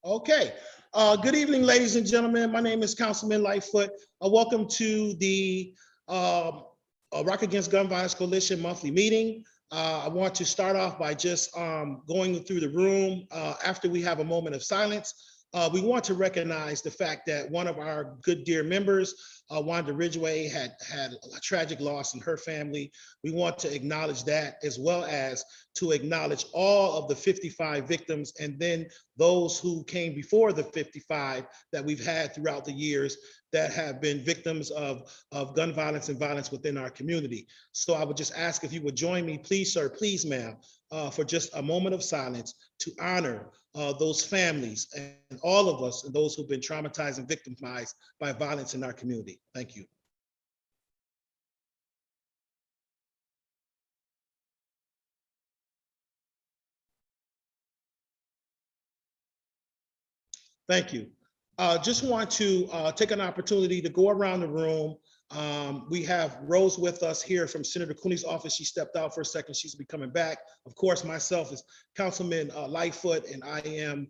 Okay. Good evening, ladies and gentlemen. My name is Councilman Lightfoot. Welcome to the Rock Against Gun Violence Coalition monthly meeting. I want to start off by just going through the room after we have a moment of silence. We want to recognize the fact that one of our good dear members, Wanda Ridgway, had a tragic loss in her family. We want to acknowledge that, as well as to acknowledge all of the 55 victims and then those who came before the 55 that we've had throughout the years that have been victims of gun violence and violence within our community. So I would just ask if you would join me, please, sir, please, ma'am, for just a moment of silence to honor those families and all of us and those who've been traumatized and victimized by violence in our community. Thank you. Thank you. Just want to take an opportunity to go around the room. We have Rose with us here from Senator Cooney's office. She stepped out for a second. She's be coming back. Of course, myself is Councilman Lightfoot, and I am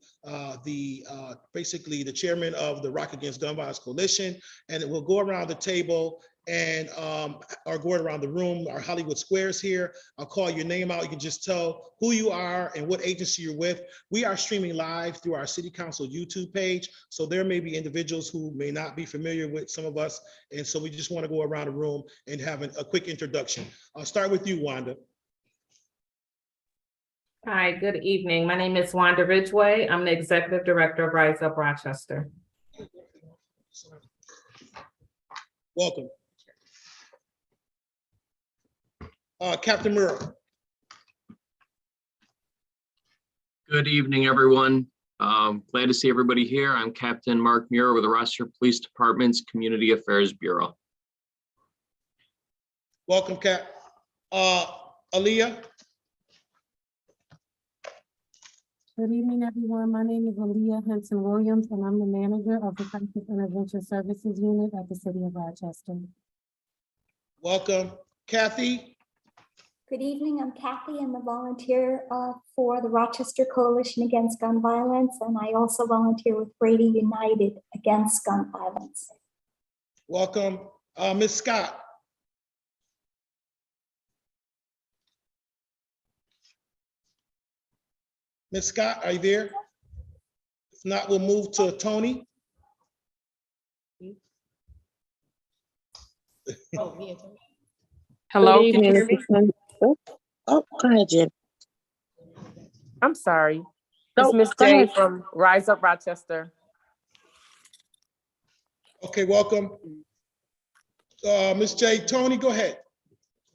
basically the chairman of the Rock Against Gun Violence Coalition. And we'll go around the table and are going around the room. Our Hollywood Squares here. I'll call your name out. You can just tell who you are and what agency you're with. We are streaming live through our City Council YouTube page. So there may be individuals who may not be familiar with some of us. And so we just want to go around the room and have a quick introduction. I'll start with you, Wanda. Hi, good evening. My name is Wanda Ridgway. I'm the Executive Director of Rise Up Rochester. Welcome. Captain Murrow. Good evening, everyone. Glad to see everybody here. I'm Captain Mark Muir with the Rochester Police Department's Community Affairs Bureau. Welcome, Cap. Aaliyah. Good evening, everyone. My name is Aaliyah Henson Williams, and I'm the manager of the Crisis Intervention Services Unit at the City of Rochester. Welcome. Kathy. Good evening, I'm Kathy. I'm a volunteer for the Rochester Coalition Against Gun Violence, and I also volunteer with Brady United Against Gun Violence. Welcome. Ms. Scott. Ms. Scott, are you there? If not, we'll move to Tony. Hello, can you hear me? Oh, go ahead, Jen. I'm sorry. No, It's Miss go J ahead. from Rise Up Rochester. Okay, welcome. Ms. J, Tony, go ahead.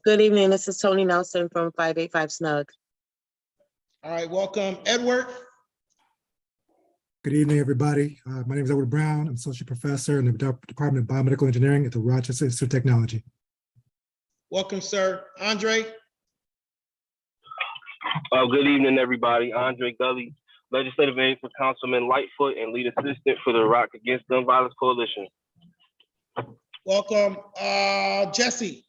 Good evening. This is Tony Nelson from 585 Snug. All right, welcome. Edward. Good evening, everybody. My name is Edward Brown. I'm associate professor in the Department of Biomedical Engineering at the Rochester Institute of Technology. Welcome, sir. Andre. Good evening, everybody. Andre Gully, legislative aide for Councilman Lightfoot and lead assistant for the Rock Against Gun Violence Coalition. Welcome. Jesse.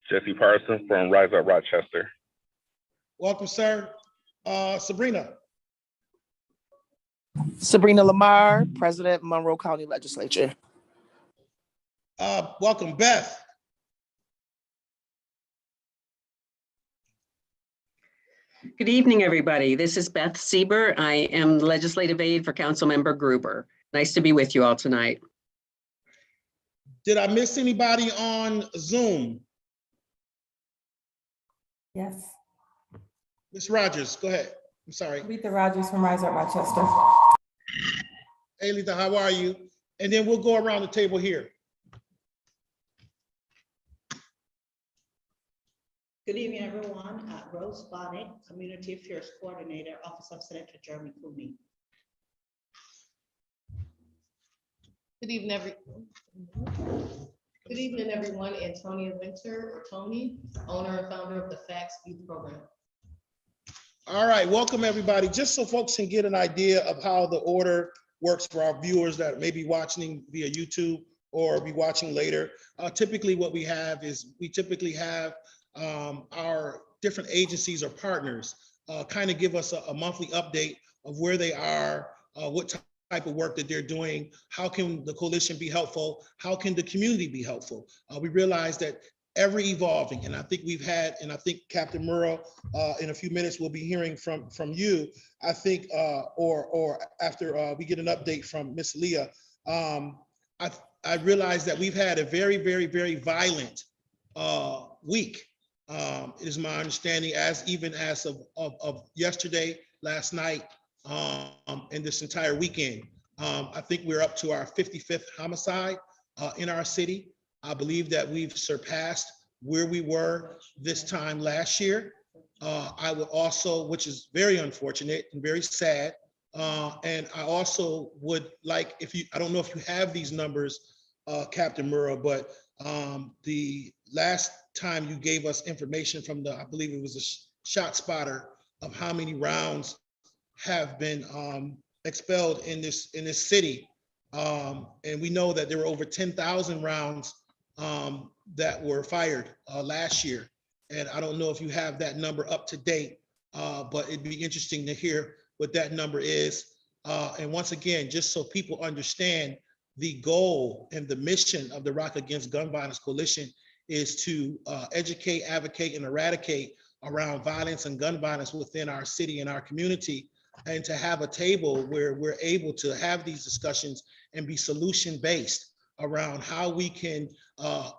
Jesse Parson from Rise Up Rochester. Welcome, sir. Sabrina. Sabrina Lamar, President, Monroe County Legislature. Welcome, Beth. Good evening, everybody. This is Beth Sieber. I am the legislative aide for Councilmember Gruber. Nice to be with you all tonight. Did I miss anybody on Zoom? Yes. Ms. Rogers, go ahead. I'm sorry. Letha Rogers from Rise Up Rochester. Hey, Letha, how are you? And then we'll go around the table here. Good evening, everyone. Rose Bonnet, Community Affairs Coordinator, Office of Senator Jeremy Cooney. Good evening, everyone. Antonia Winter, or Tony, owner and founder of the Facts Youth Program. All right, welcome everybody. Just so folks can get an idea of how the order works for our viewers that may be watching via YouTube or be watching later. Typically what we have is we typically have our different agencies or partners kind of give us a monthly update of where they are, what type of work that they're doing, how can the coalition be helpful, how can the community be helpful. We realize that ever evolving, and I think we've had, and I think Captain Murrow, in a few minutes we'll be hearing from you, I think, or after we get an update from Miss Leah. I realize that we've had a very, very, very violent week. It is my understanding, even as of yesterday, last night, and this entire weekend. I think we're up to our 55th homicide in our city. I believe that we've surpassed where we were this time last year. I would also, which is very unfortunate and very sad, and I also would like, I don't know if you have these numbers, Captain Murrow, but the last time you gave us information from I believe it was a shot spotter of how many rounds have been expelled in this city. And we know that there were over 10,000 rounds that were fired last year. And I don't know if you have that number up to date, but it'd be interesting to hear what that number is. And once again, just so people understand, the goal and the mission of the Rock Against Gun Violence Coalition is to educate, advocate, and eradicate around violence and gun violence within our city and our community, and to have a table where we're able to have these discussions and be solution-based around how we can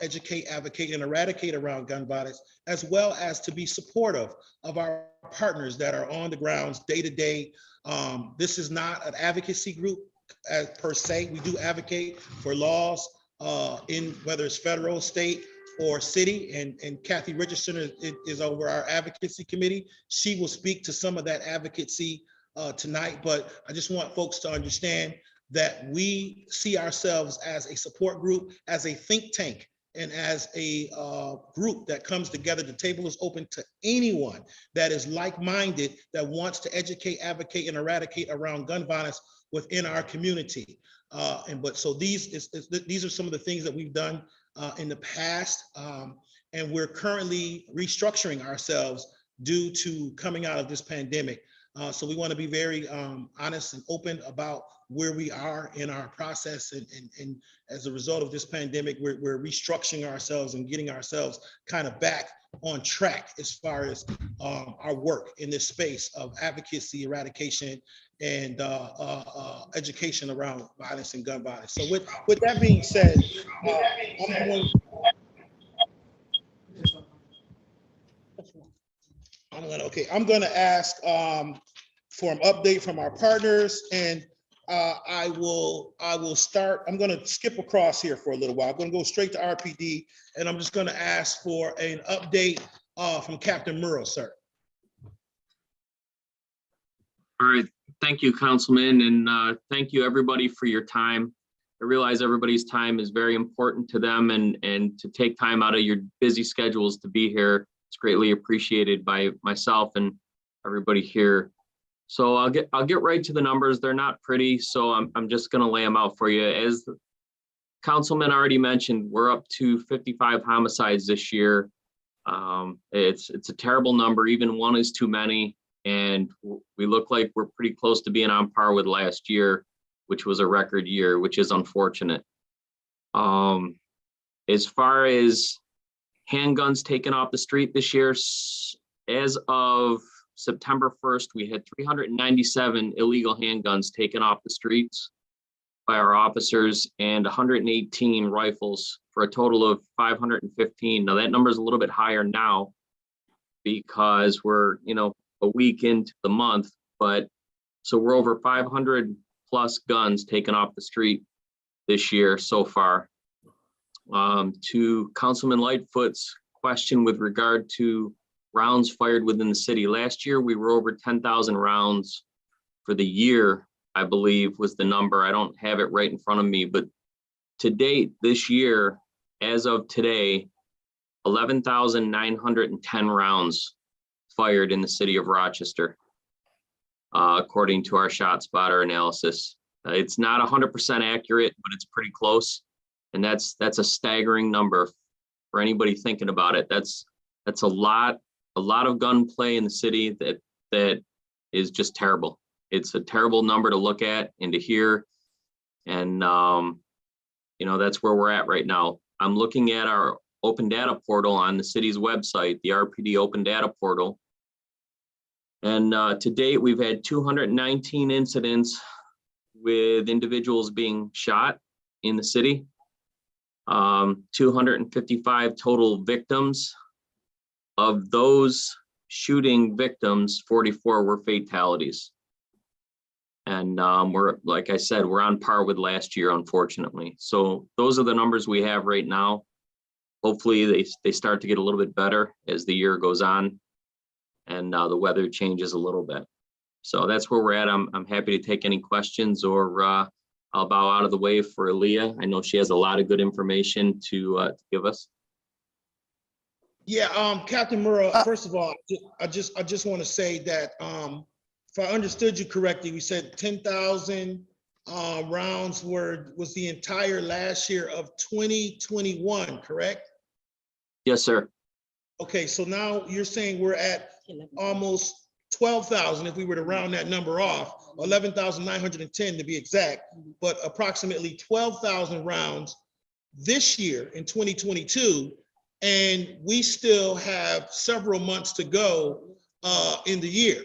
educate, advocate, and eradicate around gun violence, as well as to be supportive of our partners that are on the grounds day to day. This is not an advocacy group per se. We do advocate for laws in whether it's federal, state, or city, and Kathy Richardson is over our advocacy committee. She will speak to some of that advocacy tonight, but I just want folks to understand that we see ourselves as a support group, as a think tank, and as a group that comes together. The table is open to anyone that is like-minded, that wants to educate, advocate, and eradicate around gun violence within our community. So these are some of the things that we've done in the past, and we're currently restructuring ourselves due to coming out of this pandemic. So we want to be very honest and open about where we are in our process, and as a result of this pandemic, we're restructuring ourselves and getting ourselves kind of back on track as far as our work in this space of advocacy, eradication, and education around violence and gun violence. So with that being said, I'm going to ask for an update from our partners, and I will start. I'm going to skip across here for a little while. I'm going to go straight to RPD, and I'm just going to ask for an update from Captain Murrow, sir. All right, thank you, Councilman, and thank you everybody for your time. I realize everybody's time is very important to them, and to take time out of your busy schedules to be here, it's greatly appreciated by myself and everybody here. So I'll get right to the numbers. They're not pretty, so I'm just going to lay them out for you. As the Councilman already mentioned, we're up to 55 homicides this year. It's a terrible number. Even one is too many, and we look like we're pretty close to being on par with last year, which was a record year, which is unfortunate. As far as handguns taken off the street this year, as of September 1st, we had 397 illegal handguns taken off the streets by our officers, and 118 rifles, for a total of 515. Now that number is a little bit higher now because we're, a week into the month, but so we're over 500 plus guns taken off the street this year so far. To Councilman Lightfoot's question with regard to rounds fired within the city, last year we were over 10,000 rounds for the year, I believe was the number. I don't have it right in front of me, but to date this year, as of today, 11,910 rounds fired in the city of Rochester, according to our shot spotter analysis. It's not 100% accurate, but it's pretty close. And that's a staggering number for anybody thinking about it. That's a lot of gunplay in the city that that is just terrible. It's a terrible number to look at and to hear. And, you know, that's where we're at right now. I'm looking at our open data portal on the city's website, the RPD open data portal. And to date, we've had 219 incidents with individuals being shot in the city. 255 total victims. Of those shooting victims, 44 were fatalities. And we're, like I said, we're on par with last year, unfortunately. So those are the numbers we have right now. Hopefully they start to get a little bit better as the year goes on and the weather changes a little bit. So that's where we're at. I'm happy to take any questions, or I'll bow out of the way for Aaliyah. I know she has a lot of good information to give us. Yeah, Captain Murrow, first of all, I just want to say that if I understood you correctly, we said 10,000 rounds was the entire last year of 2021, correct? Yes, sir. Okay, so now you're saying we're at almost 12,000 if we were to round that number off, 11,910 to be exact, but approximately 12,000 rounds this year in 2022, and we still have several months to go in the year.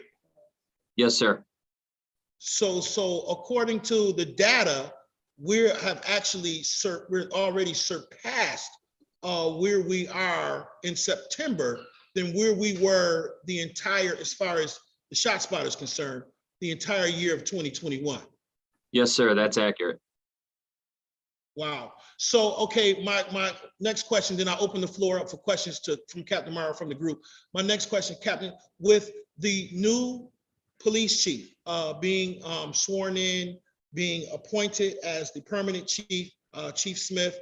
Yes, sir. So according to the data, we're already surpassed where we are in September than where we were the entire, as far as the shot spot is concerned, the entire year of 2021. Yes, sir. That's accurate. Wow. So, okay, my next question, then I'll open the floor up for questions from Captain Mara from the group. My next question, Captain, with the new police chief being sworn in, being appointed as the permanent chief, Chief Smith,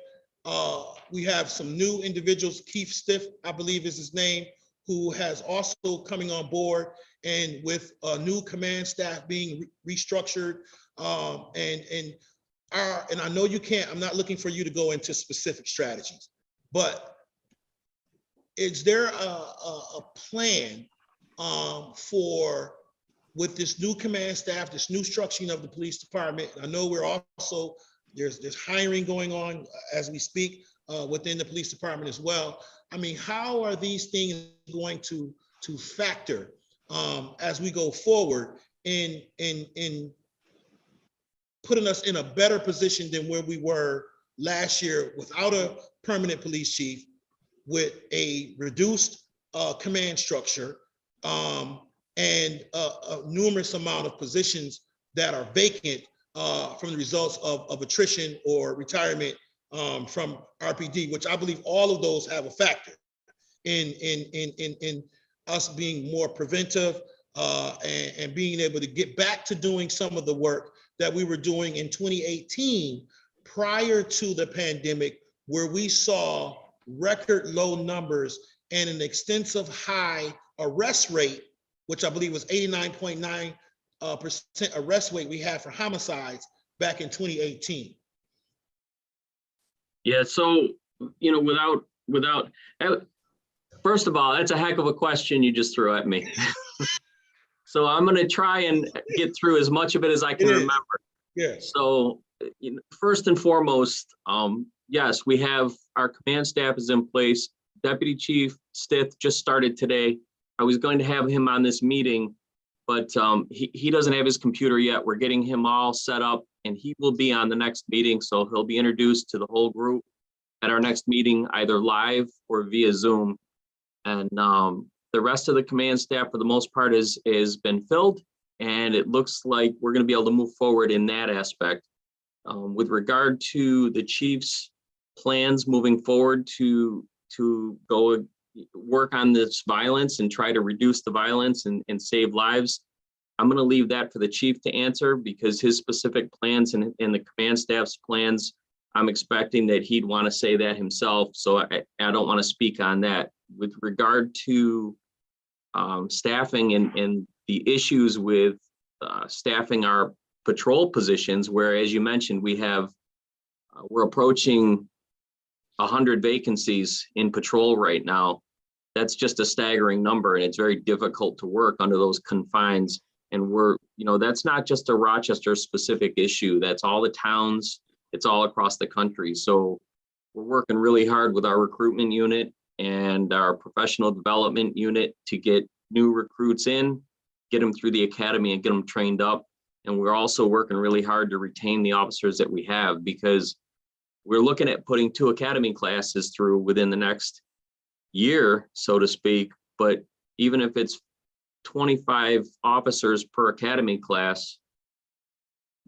we have some new individuals, Keith Stiff, I believe is his name, who has also coming on board, and with a new command staff being restructured, and I know you can't, I'm not looking for you to go into specific strategies, but is there a plan for, with this new command staff, this new structuring of the police department? I know we're also, there's hiring going on as we speak within the police department as well. I mean, how are these things going to factor as we go forward in putting us in a better position than where we were last year without a permanent police chief, with a reduced command structure, and a numerous amount of positions that are vacant from the results of attrition or retirement from RPD, which I believe all of those have a factor in us being more preventive and being able to get back to doing some of the work that we were doing in 2018 prior to the pandemic, where we saw record low numbers and an extensive high arrest rate, which I believe was 89.9% arrest rate we had for homicides back in 2018. Yeah, so, you know, without, first of all, that's a heck of a question you just threw at me. So I'm going to try and get through as much of it as I can remember. Yeah. So, you know, first and foremost, yes, we have our command staff is in place. Deputy Chief Stith just started today. I was going to have him on this meeting, but he doesn't have his computer yet. We're getting him all set up, and he will be on the next meeting. So he'll be introduced to the whole group at our next meeting, either live or via Zoom. And the rest of the command staff, for the most part, is been filled, and it looks like we're going to be able to move forward in that aspect. With regard to the chief's plans moving forward to go work on this violence and try to reduce the violence and save lives, I'm going to leave that for the chief to answer, because his specific plans and the command staff's plans, I'm expecting that he'd want to say that himself. So I don't want to speak on that. With regard to staffing and the issues with staffing our patrol positions, where, as you mentioned, we're approaching 100 vacancies in patrol right now. that's just a staggering number, and it's very difficult to work under those confines. And that's not just a Rochester specific issue. That's all the towns. It's all across the country. So we're working really hard with our recruitment unit and our professional development unit to get new recruits in, get them through the academy and get them trained up. And we're also working really hard to retain the officers that we have, because we're looking at putting 2 academy classes through within the next year, so to speak. But even if it's 25 officers per academy class,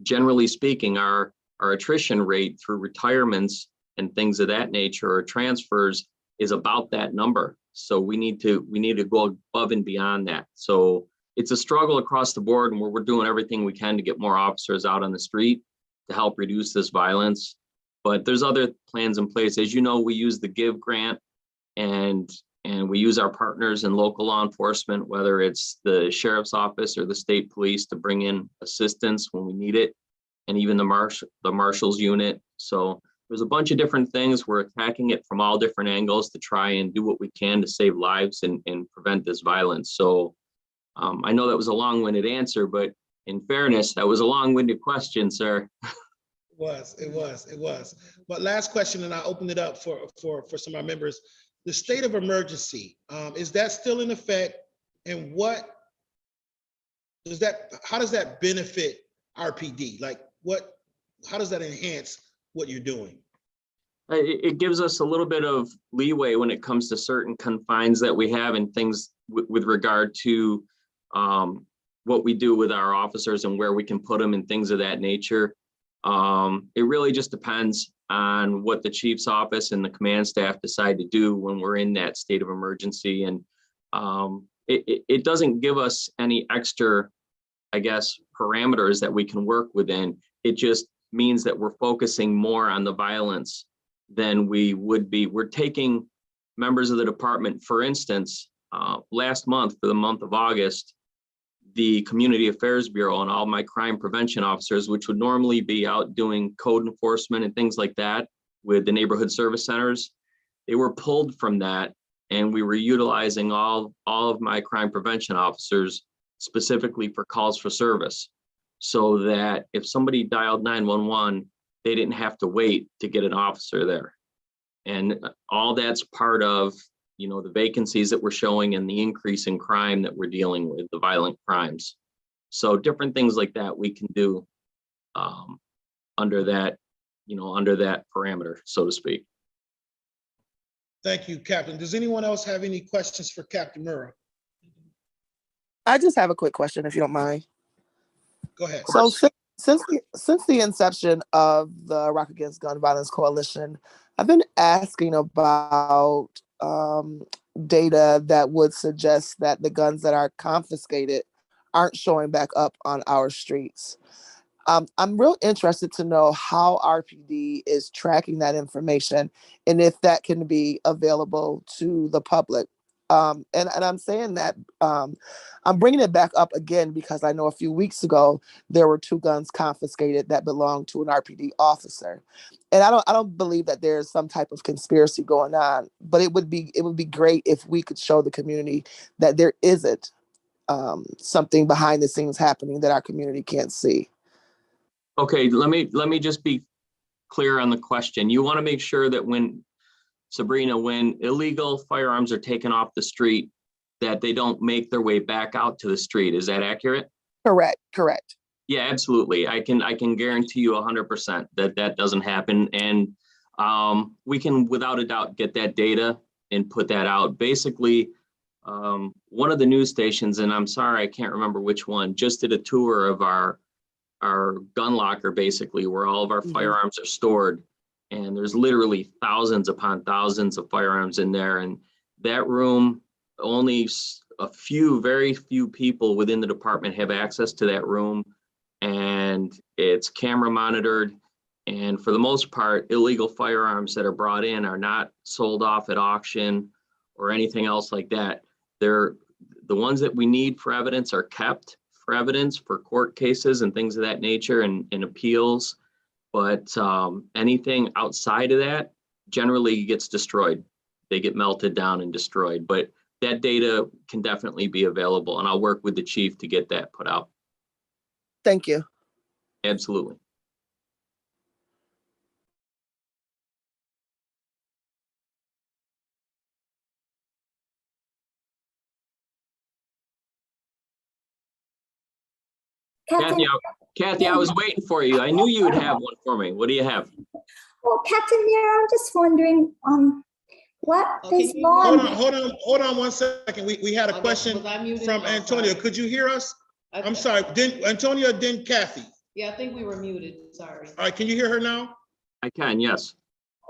generally speaking, our attrition rate through retirements and things of that nature or transfers is about that number. So we need to go above and beyond that. So it's a struggle across the board, and we're doing everything we can to get more officers out on the street to help reduce this violence. But there's other plans in place. As you know, we use the GIVE grant, and we use our partners in local law enforcement, whether it's the sheriff's office or the state police, to bring in assistance when we need it, and even the marshal's unit. So there's a bunch of different things. We're attacking it from all different angles to try and do what we can to save lives and prevent this violence. So I know that was a long-winded answer, but in fairness, that was a long-winded question, sir. It was. But last question, and I opened it up for some of our members. The state of emergency, is that still in effect? And how does that benefit RPD? Like how does that enhance what you're doing? It gives us a little bit of leeway when it comes to certain confines that we have and things with regard to what we do with our officers and where we can put them and things of that nature. It really just depends on what the chief's office and the command staff decide to do when we're in that state of emergency. And it doesn't give us any extra, I guess, parameters that we can work within. It just means that we're focusing more on the violence than we would be. We're taking members of the department, for instance, last month, for the month of August, the Community Affairs Bureau and all my crime prevention officers, which would normally be out doing code enforcement and things like that with the neighborhood service centers, they were pulled from that, and we were utilizing all of my crime prevention officers specifically for calls for service, so that if somebody dialed 911, they didn't have to wait to get an officer there. And all that's part of the vacancies that we're showing and the increase in crime that we're dealing with, the violent crimes. So different things like that we can do under that parameter, so to speak. Thank you, Captain. Does anyone else have any questions for Captain Murrah? I just have a quick question, if you don't mind. Go ahead. So since the inception of the Rock Against Gun Violence Coalition, I've been asking about data that would suggest that the guns that are confiscated aren't showing back up on our streets. I'm real interested to know how RPD is tracking that information and if that can be available to the public. And I'm saying that I'm bringing it back up again because I know a few weeks ago there were 2 guns confiscated that belonged to an RPD officer, and I don't believe that there's some type of conspiracy going on. But it would be great if we could show the community that there isn't something behind the scenes happening that our community can't see. Okay, let me just be clear on the question. You want to make sure that when illegal firearms are taken off the street, that they don't make their way back out to the street. Is that accurate? Correct. Yeah, absolutely. I can guarantee you 100% that doesn't happen. And we can, without a doubt, get that data and put that out. Basically, one of the news stations, and I'm sorry, I can't remember which one, just did a tour of our gun locker, basically, where all of our firearms are stored. And there's literally thousands upon thousands of firearms in there. And that room, only very few people within the department have access to that room. And it's camera monitored. And for the most part, illegal firearms that are brought in are not sold off at auction or anything else like that. The ones that we need for evidence are kept for evidence for court cases and things of that nature and appeals. But anything outside of that generally gets destroyed. they get melted down and destroyed. But that data can definitely be available, and I'll work with the chief to get that put out. Thank you. Absolutely. Kathy, I was waiting for you. I knew you would have one for me. What do you have? Well, Captain Mira, I'm just wondering, what does Hold on 1 second. We had a question Was I muted? from Oh, Antonio. sorry. Could you hear us? I'm sorry. Didn't Antonio, then Kathy. Yeah, I think we were muted, sorry. All right, can you hear her now? I can, yes.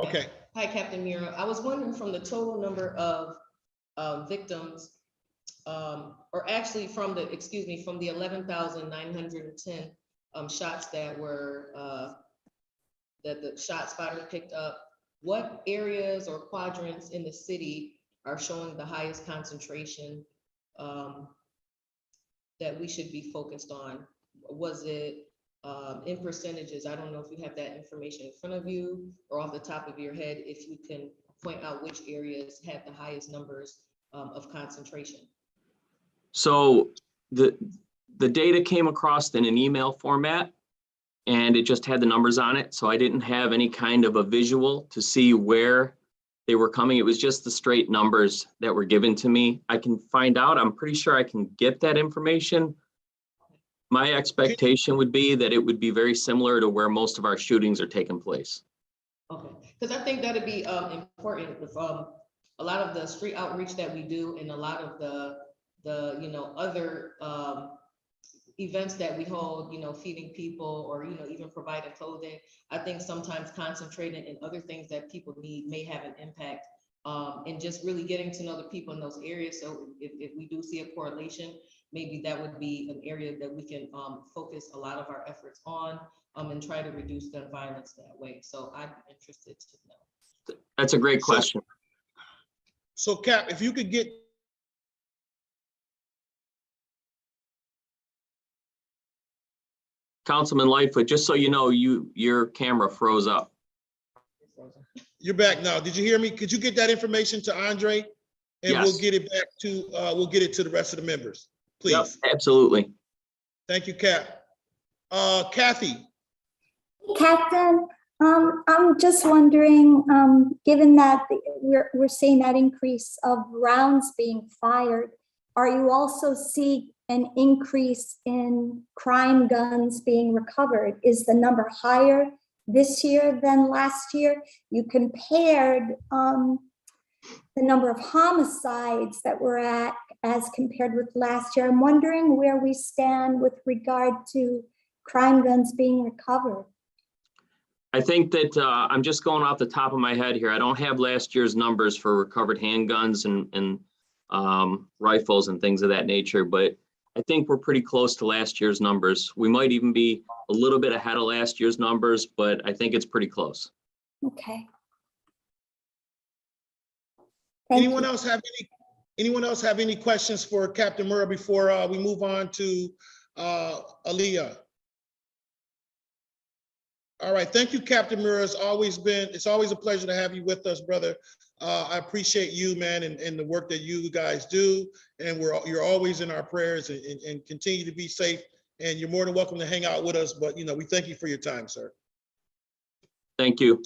Okay. Hi, Captain Mira. I was wondering from the total number of victims, or actually from the 11,910 shots that were, that the shot spotter picked up, what areas or quadrants in the city are showing the highest concentration that we should be focused on? Was it in percentages? I don't know if you have that information in front of you or off the top of your head, if you can point out which areas have the highest numbers of concentration. So the data came across in an email format, and it just had the numbers on it. So I didn't have any kind of a visual to see where they were coming. It was just the straight numbers that were given to me. I can find out. I'm pretty sure I can get that information. My expectation would be that it would be very similar to where most of our shootings are taking place. Okay, because I think that'd be important with a lot of the street outreach that we do, and a lot of the other events that we hold, feeding people, or even providing clothing. I think sometimes concentrating in other things that people need may have an impact, and just really getting to know the people in those areas. So if we do see a correlation, maybe that would be an area that we can focus a lot of our efforts on, and try to reduce gun violence that way. So I'd be interested to know. That's a great question. So Cap, if you could get Councilman Lightfoot, just so you know, your camera froze up. You're back now. Did you hear me? Could you get that information to Andre? And Yes. we'll get it back to, we'll get it to the rest of the members, please. Yep, absolutely. Thank you, Cap. Kathy. Captain, I'm just wondering, given that we're seeing that increase of rounds being fired, are you also seeing an increase in crime guns being recovered? Is the number higher this year than last year? You compared the number of homicides that we're at as compared with last year. I'm wondering where we stand with regard to crime guns being recovered. I think that I'm just going off the top of my head here. I don't have last year's numbers for recovered handguns and rifles and things of that nature, but I think we're pretty close to last year's numbers. We might even be a little bit ahead of last year's numbers, but I think it's pretty close. Okay. Anyone else have any questions for Captain Murrah before we move on to Aaliyah? All right, thank you, Captain Murrah. It's always a pleasure to have you with us, brother. I appreciate you, man, and the work that you guys do. And you're always in our prayers, and continue to be safe. And you're more than welcome to hang out with us. But we thank you for your time, sir. Thank you.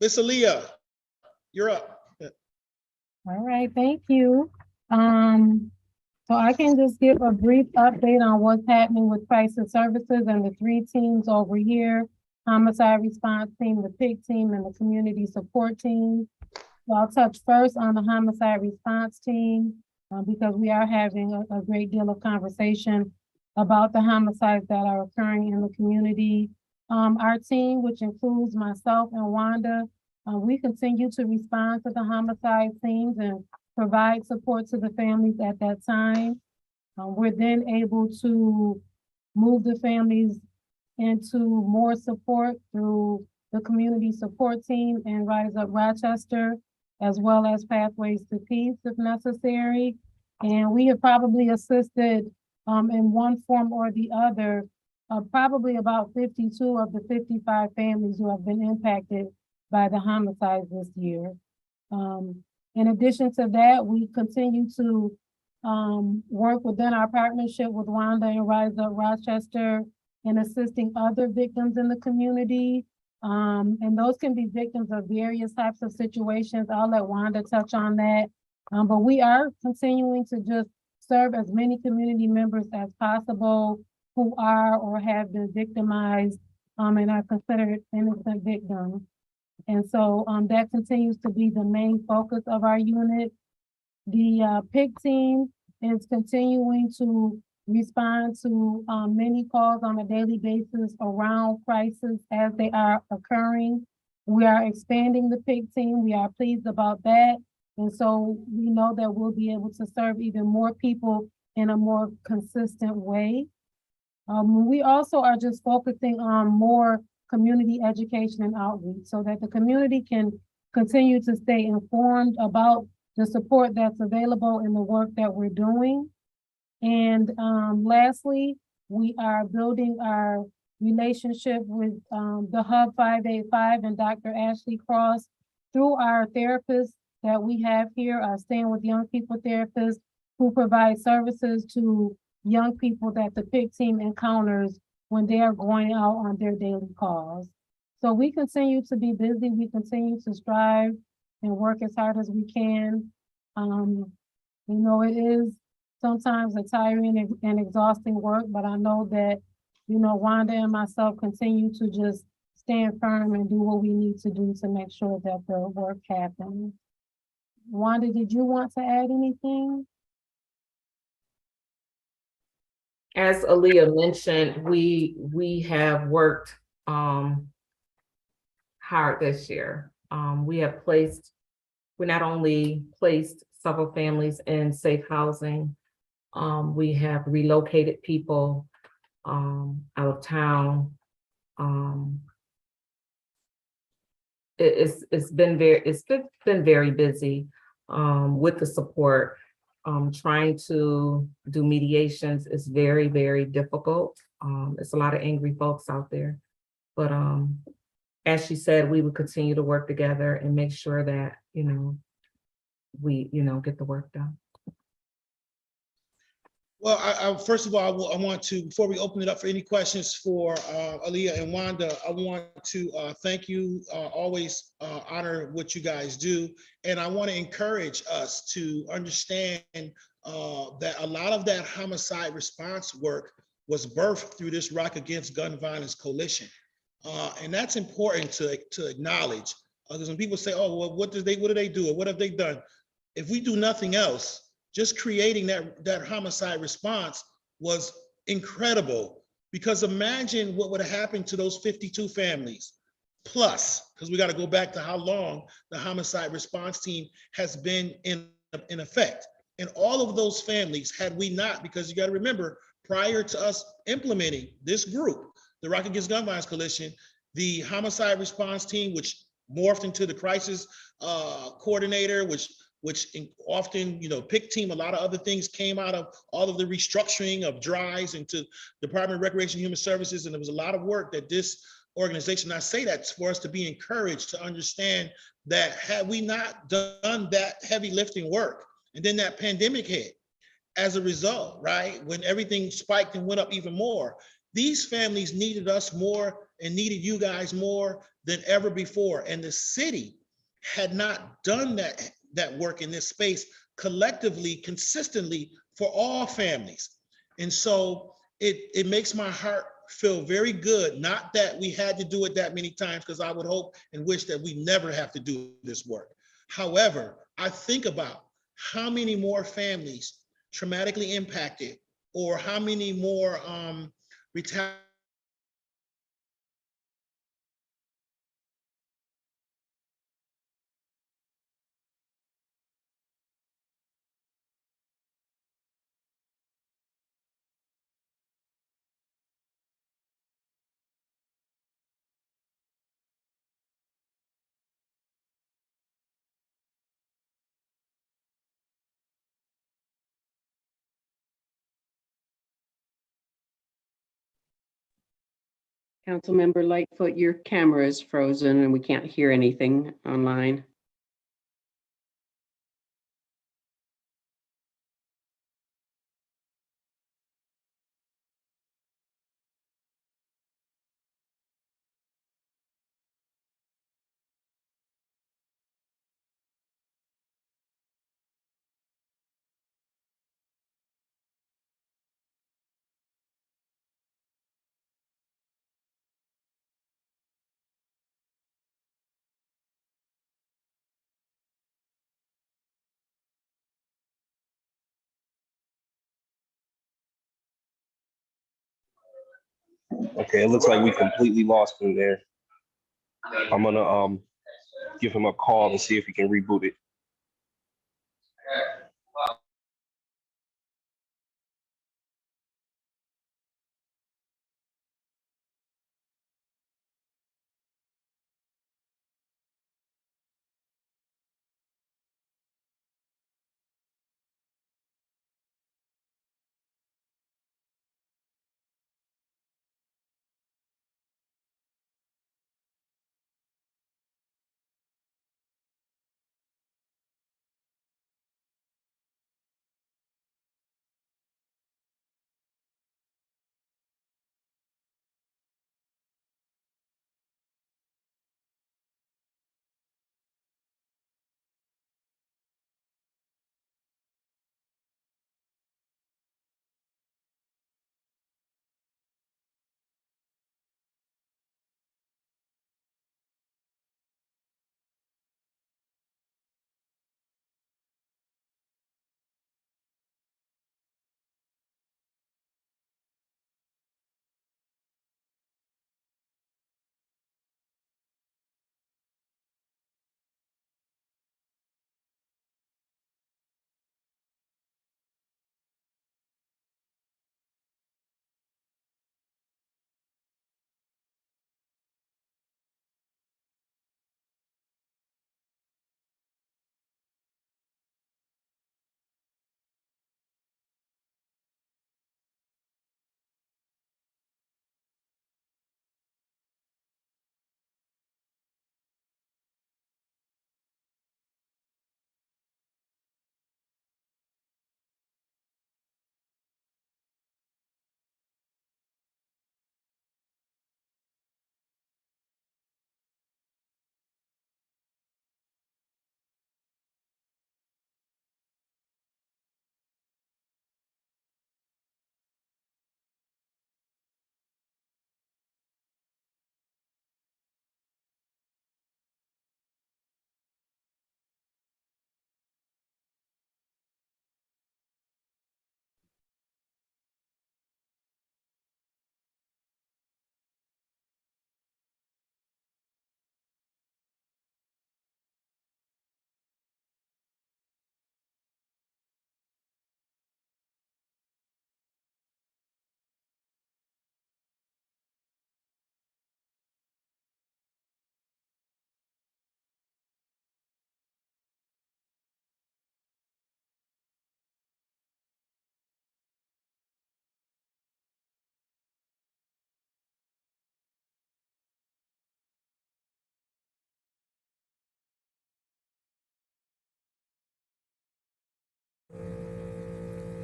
Miss Aaliyah, you're up. All right, thank you. So I can just give a brief update on what's happening with crisis services and the 3 teams over here: homicide response team, the PIC team, and the community support team. So I'll touch first on the homicide response team because we are having a great deal of conversation about the homicides that are occurring in the community. Our team, which includes myself and Wanda, we continue to respond to the homicide scenes and provide support to the families at that time. We're then able to move the families into more support through the community support team and Rise Up Rochester, as well as Pathways to Peace if necessary. And we have probably assisted in one form or the other, probably about 52 of the 55 families who have been impacted by the homicides this year. In addition to that, we continue to work within our partnership with Wanda and Rise Up Rochester in assisting other victims in the community. And those can be victims of various types of situations. I'll let Wanda touch on that. But we are continuing to just serve as many community members as possible who are or have been victimized and are considered innocent victims. And so that continues to be the main focus of our unit. The PIC team is continuing to respond to many calls on a daily basis around crisis as they are occurring. We are expanding the PIC team. We are pleased about that. And so we know that we'll be able to serve even more people in a more consistent way. We also are just focusing on more community education and outreach so that the community can continue to stay informed about the support that's available in the work that we're doing. And lastly, we are building our relationship with the Hub 585 and Dr. Ashley Cross through our therapists that we have here, Staying with Young People therapists who provide services to young people that the PIC team encounters when they are going out on their daily calls. So we continue to be busy. We continue to strive and work as hard as we can. You know, it is sometimes a tiring and exhausting work, but I know that, you know, Wanda and myself continue to just stand firm and do what we need to do to make sure that the work happens. Wanda, did you want to add anything? As Aaliyah mentioned, we have worked hard this year. We not only placed several families in safe housing, we have relocated people out of town. It's been very busy with the support. Trying to do mediations is very, very difficult. It's a lot of angry folks out there. But as she said, we would continue to work together and make sure that, you know, we, you know, get the work done. Well, I first of all, I want to, before we open it up for any questions for Aaliyah and Wanda, I want to thank you, always honor what you guys do. And I want to encourage us to understand that a lot of that homicide response work was birthed through this Rock Against Gun Violence Coalition. And that's important to acknowledge. Because when people say, oh, well, what do they do? Or what have they done? If we do nothing else, just creating that homicide response was incredible, because imagine what would have happened to those 52 families plus, because we got to go back to how long the homicide response team has been in effect. And all of those families, had we not, because you got to remember, prior to us implementing this group, the Rock Against Gun Violence Coalition, the homicide response team, which morphed into the crisis coordinator, which often, you know, PIC team, a lot of other things came out of all of the restructuring of drives into Department of Recreation and Human Services. And there was a lot of work that this organization, I say that for us to be encouraged to understand that had we not done that heavy lifting work, and then that pandemic hit as a result, right? When everything spiked and went up even more, these families needed us more and needed you guys more than ever before. And the city had not done that work in this space collectively, consistently for all families. And so it makes my heart feel very good, not that we had to do it that many times, because I would hope and wish that we never have to do this work. However, I think about how many more families traumatically impacted, or how many more retaliated Councilmember Lightfoot, your camera is frozen and we can't hear anything online. Okay, it looks like we completely lost him there. I'm gonna give him a call and see if he can reboot it.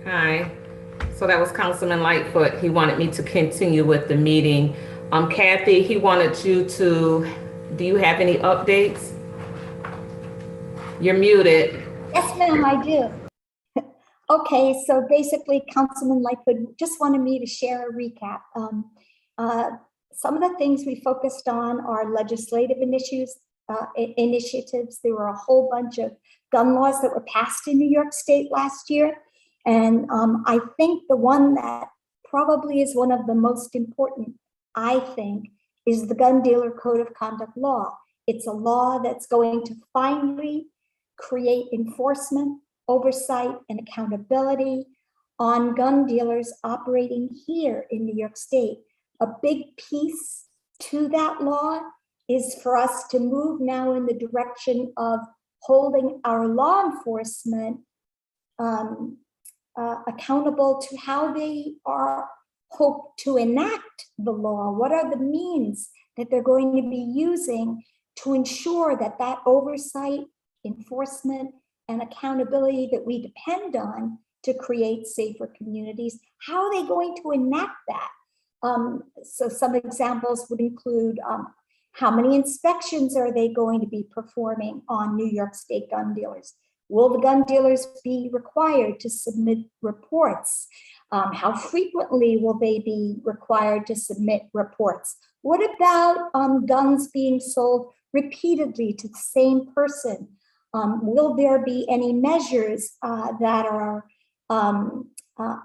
Hi, so that was Councilman Lightfoot. He wanted me to continue with the meeting. Kathy, he wanted you to, do you have any updates? You're muted. Yes, ma'am, I do. Okay, so basically, Councilman Lightfoot just wanted me to share a recap. Some of the things we focused on are legislative initiatives. There were a whole bunch of gun laws that were passed in New York State last year. And I think the one that probably is one of the most important, I think, is the Gun Dealer Code of Conduct law. It's a law that's going to finally create enforcement, oversight, and accountability on gun dealers operating here in New York State. A big piece to that law is for us to move now in the direction of holding our law enforcement accountable to how they hope to enact the law. What are the means that they're going to be using to ensure that that oversight, enforcement, and accountability that we depend on to create safer communities, how are they going to enact that? So some examples would include how many inspections are they going to be performing on New York State gun dealers? Will the gun dealers be required to submit reports? How frequently will they be required to submit reports? What about guns being sold repeatedly to the same person? Will there be any measures that are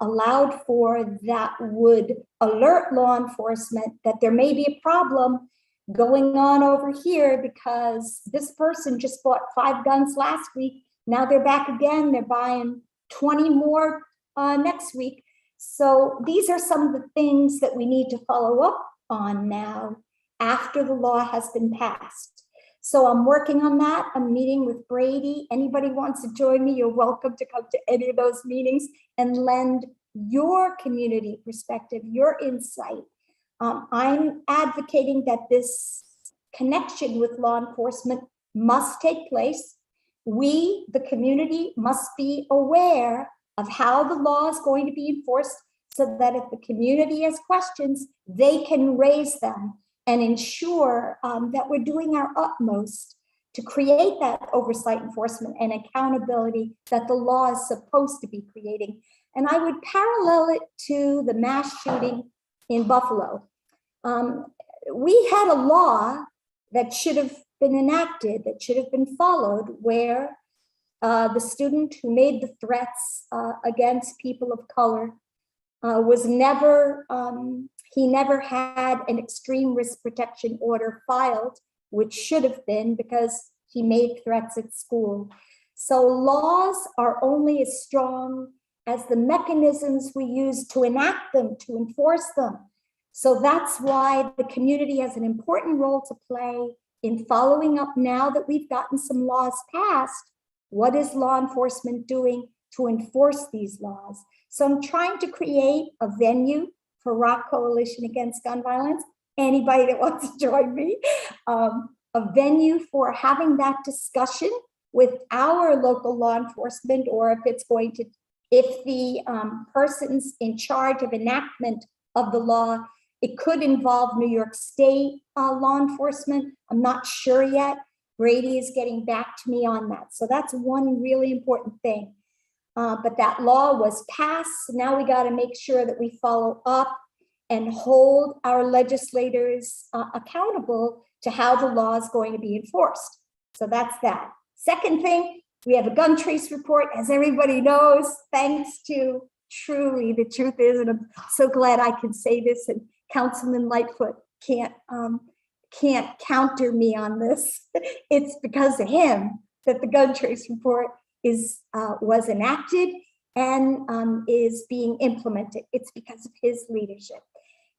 allowed for that would alert law enforcement that there may be a problem going on over here because this person just bought 5 guns last week. Now they're back again. They're buying 20 more next week. So these are some of the things that we need to follow up on now after the law has been passed. So I'm working on that. I'm meeting with Brady. Anybody wants to join me, you're welcome to come to any of those meetings and lend your community perspective, your insight. I'm advocating that this connection with law enforcement must take place. We, the community, must be aware of how the law is going to be enforced so that if the community has questions, they can raise them and ensure that we're doing our utmost to create that oversight, enforcement, and accountability that the law is supposed to be creating. And I would parallel it to the mass shooting in Buffalo. We had a law that should have been enacted, that should have been followed, where the student who made the threats against people of color was never, he never had an extreme risk protection order filed, which should have been because he made threats at school. So laws are only as strong as the mechanisms we use to enact them, to enforce them. So that's why the community has an important role to play in following up now that we've gotten some laws passed. What is law enforcement doing to enforce these laws? So I'm trying to create a venue for ROC Coalition Against Gun Violence. Anybody that wants to join me, a venue for having that discussion with our local law enforcement, or if it's going to, if the person's in charge of enactment of the law, it could involve New York State law enforcement. I'm not sure yet. Brady is getting back to me on that. So that's one really important thing. But that law was passed. Now we got to make sure that we follow up and hold our legislators accountable to how the law is going to be enforced. So that's that. Second thing, we have a gun trace report, as everybody knows, thanks to truly, the truth is, and I'm so glad I can say this, and Councilman Lightfoot can't counter me on this. It's because of him that the gun trace report was enacted and is being implemented. It's because of his leadership.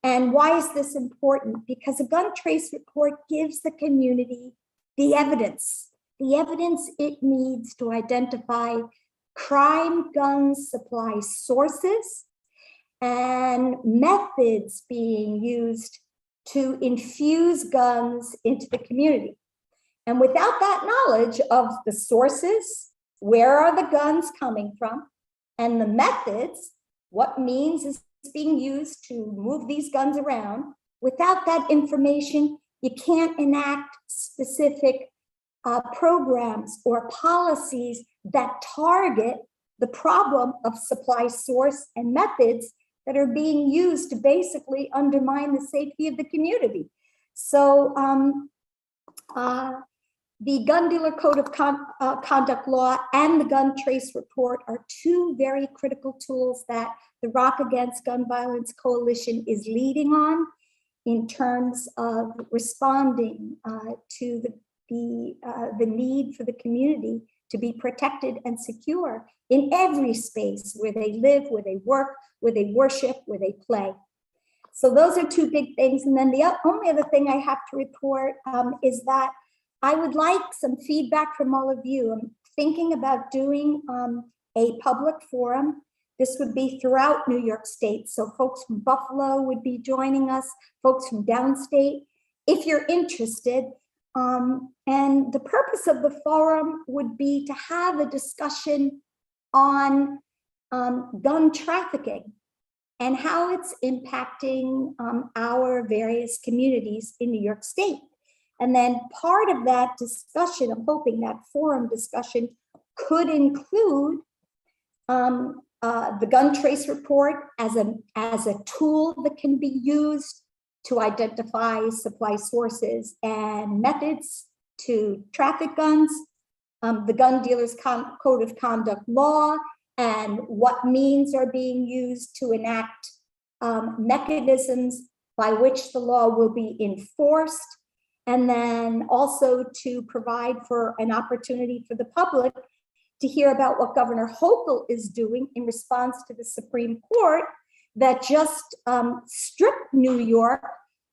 And why is this important? Because a gun trace report gives the community the evidence it needs to identify crime gun supply sources and methods being used to infuse guns into the community. And without that knowledge of the sources, where are the guns coming from, and the methods, what means is being used to move these guns around, without that information, you can't enact specific programs or policies that target the problem of supply source and methods that are being used to basically undermine the safety of the community. So the Gun Dealer Code of Conduct Law and the Gun Trace Report are two very critical tools that the ROC Against Gun Violence Coalition is leading on in terms of responding to the need for the community to be protected and secure in every space where they live, where they work, where they worship, where they play. So those are two big things. And then the only other thing I have to report is that I would like some feedback from all of you. I'm thinking about doing a public forum. This would be throughout New York State. So folks from Buffalo would be joining us, folks from downstate, if you're interested. And the purpose of the forum would be to have a discussion on gun trafficking and how it's impacting our various communities in New York State. And then part of that discussion, I'm hoping that forum discussion could include the gun trace report as a tool that can be used to identify supply sources and methods to traffic guns, the Gun Dealers Code of Conduct Law, and what means are being used to enact mechanisms by which the law will be enforced, and then also to provide for an opportunity for the public to hear about what Governor Hochul is doing in response to the Supreme Court that just stripped New York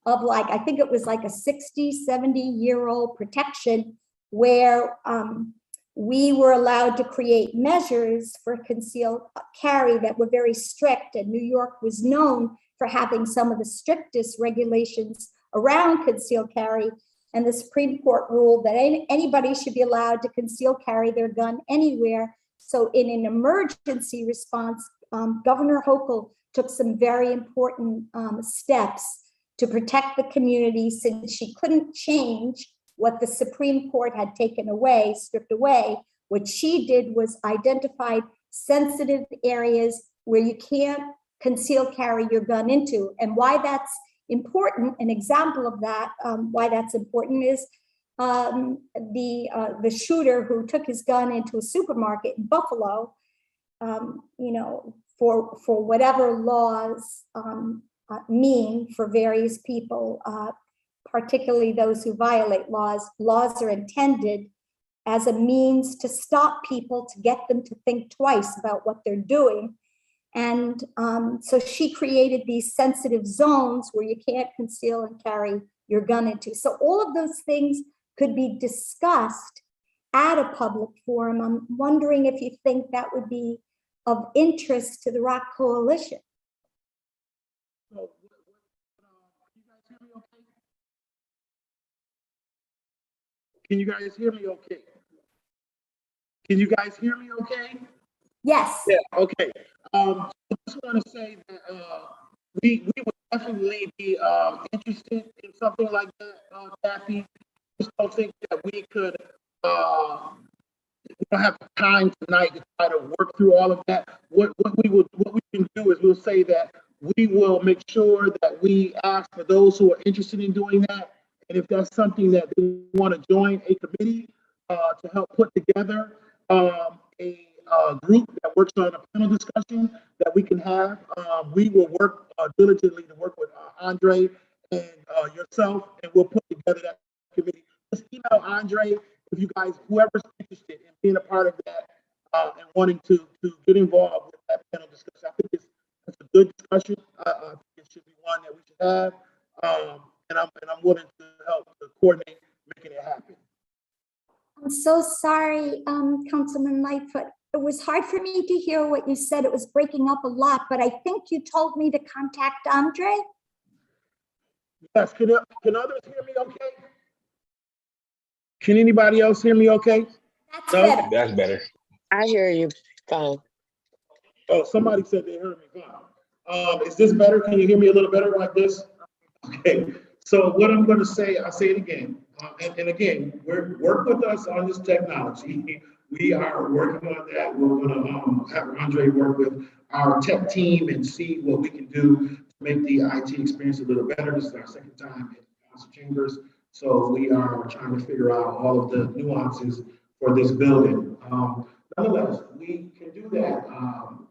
of like, I think it was like a 60, 70-year-old protection where we were allowed to create measures for concealed carry that were very strict, and New York was known for having some of the strictest regulations around concealed carry. And the Supreme Court ruled that anybody should be allowed to conceal carry their gun anywhere. So in an emergency response, Governor Hochul took some very important steps to protect the community, since she couldn't change what the Supreme Court had taken away, stripped away. What she did was identify sensitive areas where you can't conceal carry your gun into. And why that's important, an example of that, why that's important is the shooter who took his gun into a supermarket in Buffalo, for whatever laws mean for various people, particularly those who violate laws. Laws are intended as a means to stop people, to get them to think twice about what they're doing. And so she created these sensitive zones where you can't conceal and carry your gun into. So all of those things could be discussed at a public forum. I'm wondering if you think that would be of interest to the ROC Coalition. Can you guys hear me okay? Can you guys hear me okay? Yes. Yeah, okay. I just want to say that we would definitely be interested in something like that, Kathy. Just don't think that we could, we don't have time tonight to try to work through all of that. What we can do is we'll say that we will make sure that we ask for those who are interested in doing that. And if that's something that they want to join a committee to help put together a group that works on a panel discussion that we can have, we will work diligently to work with Andre and yourself, and we'll put together that committee. Just email Andre if you guys, whoever's interested in being a part of that and wanting to get involved with that panel discussion. I think it's a good discussion. I think it should be one that we should have. And I'm willing to help to coordinate making it happen. I'm so sorry, Councilman Lightfoot. It was hard for me to hear what you said. It was breaking up a lot, but I think you told me to contact Andre. Yes, can others hear me okay? Can anybody else hear me okay? That's better. That's better. I hear you fine. Oh, somebody said they heard me fine. Is this better? Can you hear me a little better like this? Okay, so what I'm going to say, I'll say it again. And again, work with us on this technology. We are working on that. We're going to have Andre work with our tech team and see what we can do to make the IT experience a little better. This is our second time in council chambers, so we are trying to figure out all of the nuances for this building. Nonetheless, we can do that,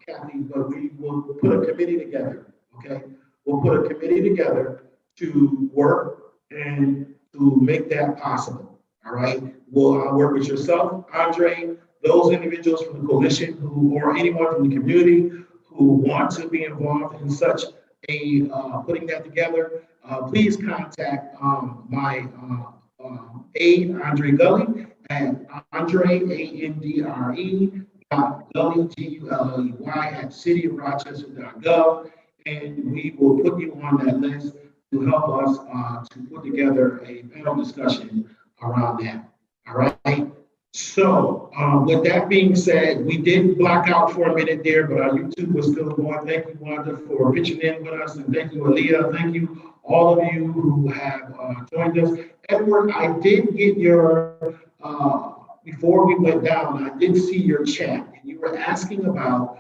Kathy, but we will put a committee together, okay? We'll put a committee together to work and to make that possible, all right? I'll work with yourself, Andre, those individuals from the coalition or anyone from the community who want to be involved in such a putting that together. Please contact my aide, Andre Gully, at Andre, ANDRE, Gully, GULLEY, at cityofrochester.gov, and we will put you on that list to help us to put together a panel discussion around that. All right. So with that being said, we did block out for a minute there, but our YouTube was still going. Thank you, Wanda, for pitching in with us, and thank you, Aaliyah. Thank you, all of you who have joined us. Edward, I did get your, before we went down, I did see your chat, and you were asking about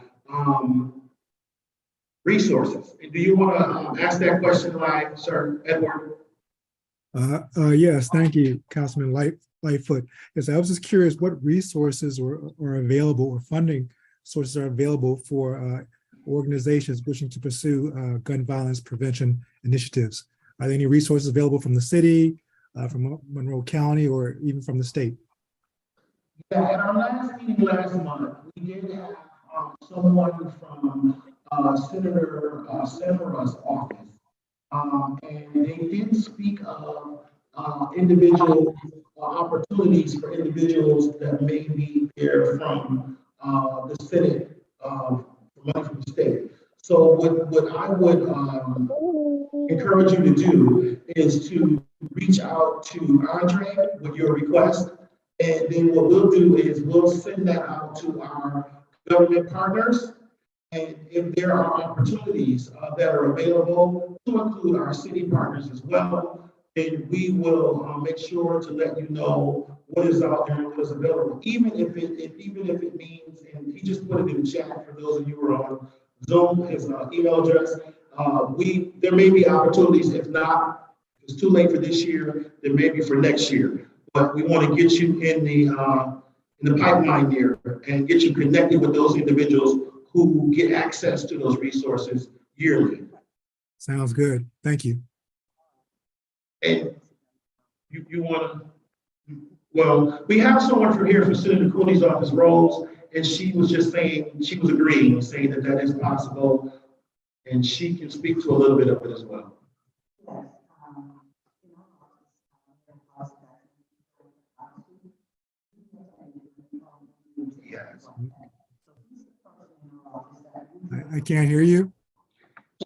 resources. Do you want to ask that question live, sir, Edward? Yes, thank you, Councilman Lightfoot. Yes, I was just curious what resources are available or funding resources are available for organizations wishing to pursue gun violence prevention initiatives? Are there any resources available from the city, from Monroe County, or even from the state? Yeah, at our last meeting last month, we did have someone from Senator Severa's office. And they did speak of individual opportunities for individuals that may be there from the Senate, from money from the state. So what I would encourage you to do is to reach out to Andre with your request. And then what we'll do is we'll send that out to our government partners. And if there are opportunities that are available, to include our city partners as well, then we will make sure to let you know what is out there and what is available. Even if it means, and he just put it in the chat for those of you who are on Zoom, his email address. There may be opportunities. If not, it's too late for this year. There may be for next year. But we want to get you in the pipeline there and get you connected with those individuals who get access to those resources yearly. Sounds good. Thank you. And you want to, well, we have someone from here from Senator Cooley's office, Rose, and she was just saying, she was agreeing, saying that that is possible, and she can speak to a little bit of it as well. Yes. I can't hear you.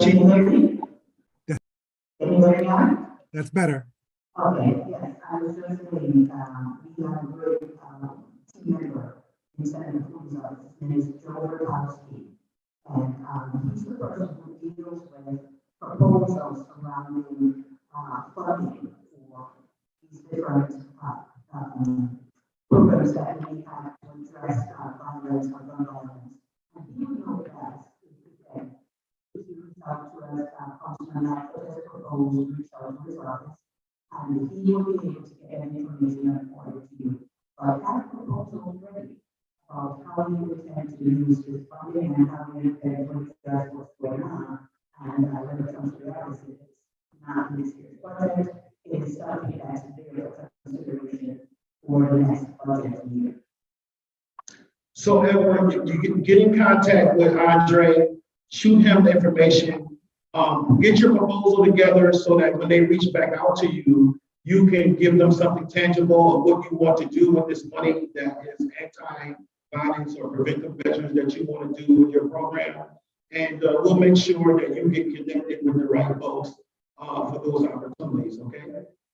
Can you hear me? Yeah. Can you hear me now? That's better. Okay, yes, I was just saying, we have a great team member in Senator Cooley's office. His name is Joe Rakowski. And he's the person who deals with proposals surrounding funding for these different programs that we have to address violence or gun violence. And he would know best if you reach out to us, Councilman Lightfoot has proposed, reach out to his office. And he will be able to get any information reported to you. But that proposal is ready about how you intend to use this funding and how you intend to address what's going on. And when it comes to the office, it's not in this year's budget, it is something that's there for consideration for the next budget year. So Edward, you get in contact with Andre, shoot him the information, get your proposal together so that when they reach back out to you, you can give them something tangible of what you want to do with this money that is anti-violence or preventive measures that you want to do with your program. And we'll make sure that you get connected with the right folks for those opportunities, okay?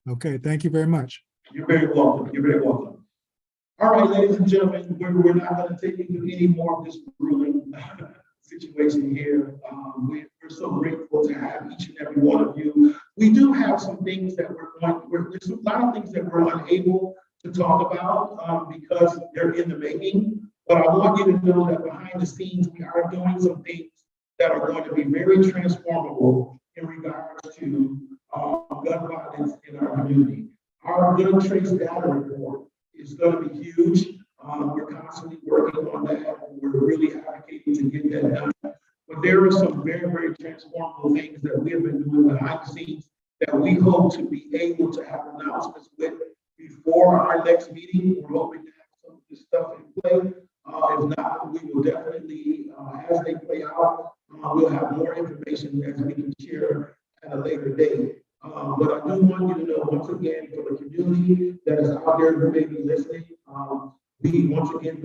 Okay, thank you very much. You're very welcome. You're very welcome. All right, ladies and gentlemen, we're not going to take you through any more of this grueling situation here. We're so grateful to have each and every one of you. We do have some things that there's a lot of things that we're unable to talk about because they're in the making. But I want you to know that behind the scenes, we are doing some things that are going to be very transformable in regards to gun violence in our community. Our gun trace data report is going to be huge. We're constantly working on that. We're really advocating to get that done. But there are some very, very transformative things that we have been doing behind the scenes that we hope to be able to have announcements with before our next meeting. We're hoping to have some of this stuff in play. If not, we will definitely, as they play out, we'll have more information as we can share at a later date. But I do want you to know, once again, for the community that is out there who may be listening, we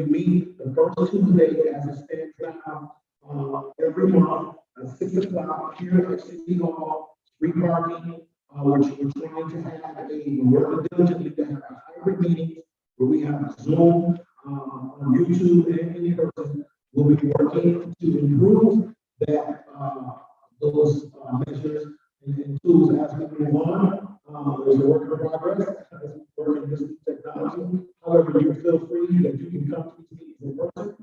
meet the first Tuesday as it stands now, every month at 6 o'clock here at City Hall, free parking. We're trying to work diligently to have a hybrid meeting where we have Zoom, on YouTube and in person. We'll be working to improve that, those measures and tools as we move on. There's a work in progress as we work in this technology. However, you feel free that you can come to these meetings in person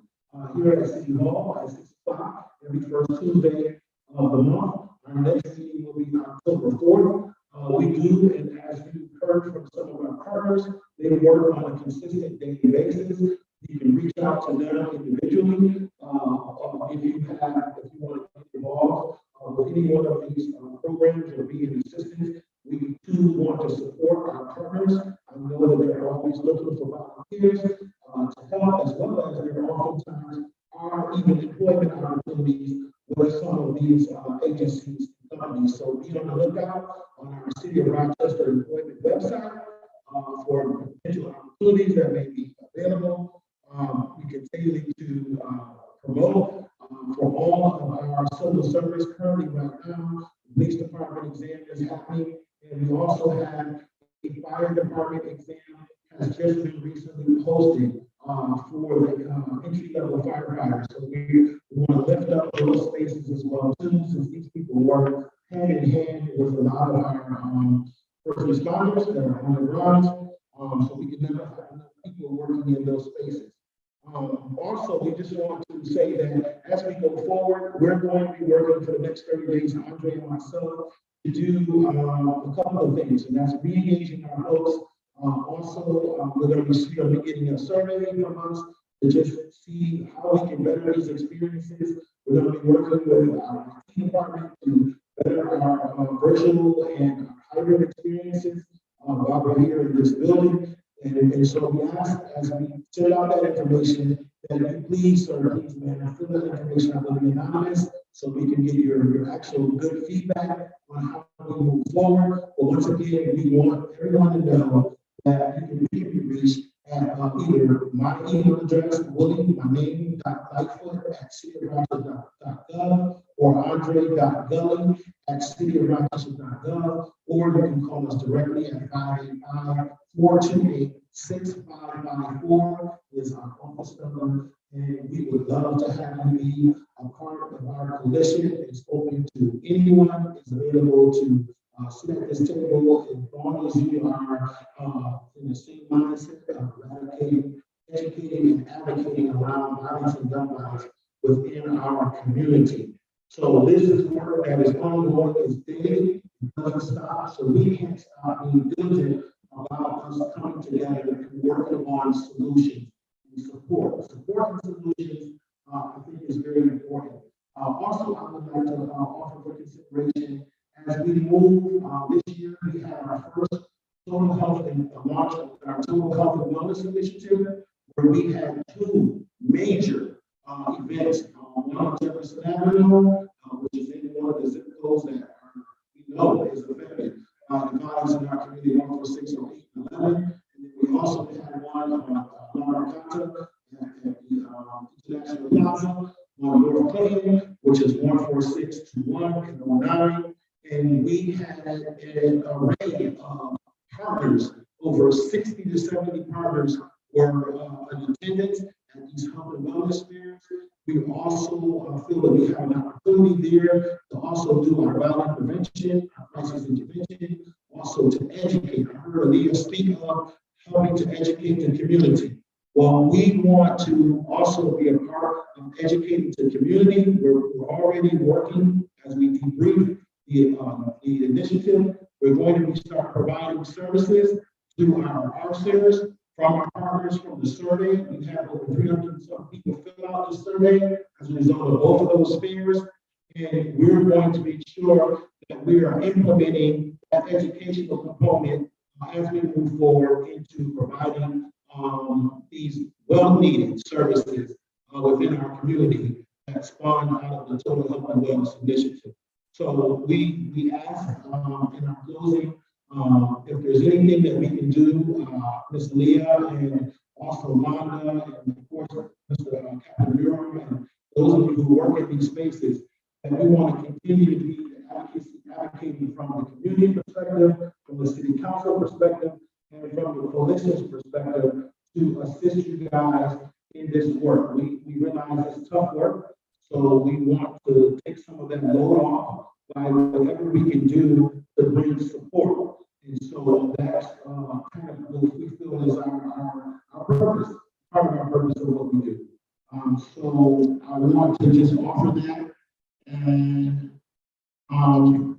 here at City Hall at 6 o'clock every first Tuesday of the month. Our next meeting will be October 4th. We do, and as you heard from some of our partners, they work on a consistent daily basis. You can reach out to them individually if you want to get involved with any one of these programs or be an assistant, we too want to support our partners. I know that they're always looking for volunteers to help, as well as there oftentimes are even employment opportunities with some of these agencies and companies. So be on the lookout on our City of Rochester employment website for potential opportunities that may be available. We continue to promote for all of our civil service currently right now. The police department exam is happening, and we also have a fire department exam has just been recently posted for the entry-level firefighters. So we want to lift up those spaces as well too, since these people work hand in hand with a lot of our first responders that are on the ground. So we can never have enough people working in those spaces. Also, we just want to say that as we go forward, we're going to be working for the next 30 days, Andre and myself, to do a couple of things, and that's re-engaging our folks. Also, we're going to be getting a survey from us to just see how we can better these experiences. We're going to be working with our IT department to better our virtual and hybrid experiences while we're here in this building. And so we ask, as we send out that information, that you please, sir, please, man, fill that information out, will be anonymous, so we can get your actual good feedback on how we move forward. But once again, we want everyone to know that you can be reached at either my email address, Willie, my name, .lightfoot@cityofrochester.gov, or andre.gully@cityofrochester.gov, or you can call us directly at 585-428-6554 is our office number, and we would love to have you be a part of our coalition. It's open to anyone. It's available to sit at this table as long as you are in the same mindset of eradicating, educating, and advocating around violence and gun violence within our community. So this is work that is ongoing, it's daily, it doesn't stop, so we can't stop being diligent about us coming together and working on solutions and support. Support and solutions, I think, is very important. Also, I would like to offer for consideration as we move this year. We have our first total health and launch of our total health and wellness initiative, where we had two major events. One on Jefferson Avenue, which is in one of the zip codes that we know is affected by the violence in our community, 146, 08, and 11. And then we also had one on Lamarcata at the International Plaza on North Clayton, which is 146, 21, and 09. And we had an array of partners, over 60 to 70 partners were in attendance at these health and wellness fairs. We also feel that we have an opportunity there to also do our violence prevention, our crisis intervention, also to educate. I heard Leah speak of helping to educate the community. Well, we want to also be a part of educating the community. We're already working as we debrief the initiative. We're going to start providing services to our centers from our partners from the survey. We have over 300 some people fill out the survey as a result of both of those fairs. And we're going to make sure that we are implementing that educational component as we move forward into providing these well-needed services within our community that spawn out of the Total Health and Wellness Initiative. So we ask in our closing, if there's anything that we can do, Ms. Leah and also Wanda, and of course, Mr. Captain Durham, and those of you who work in these spaces, that we want to continue to be advocating from the community perspective, from the city council perspective, and from the coalition's perspective to assist you guys in this work. We realize it's tough work, so we want to take some of that load off by whatever we can do to bring support. And so that's kind of what we feel is our purpose, part of our purpose of what we do. So I want to just offer that. And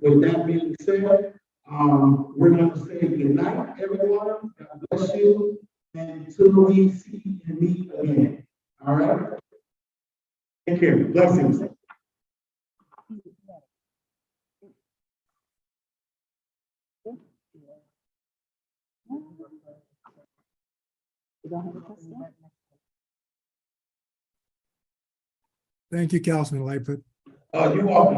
with that being said, we're going to say good night, everyone. God bless you. And until we see and meet again. All right. Take care. Blessings. Thank you, Councilman Lightfoot. You're welcome.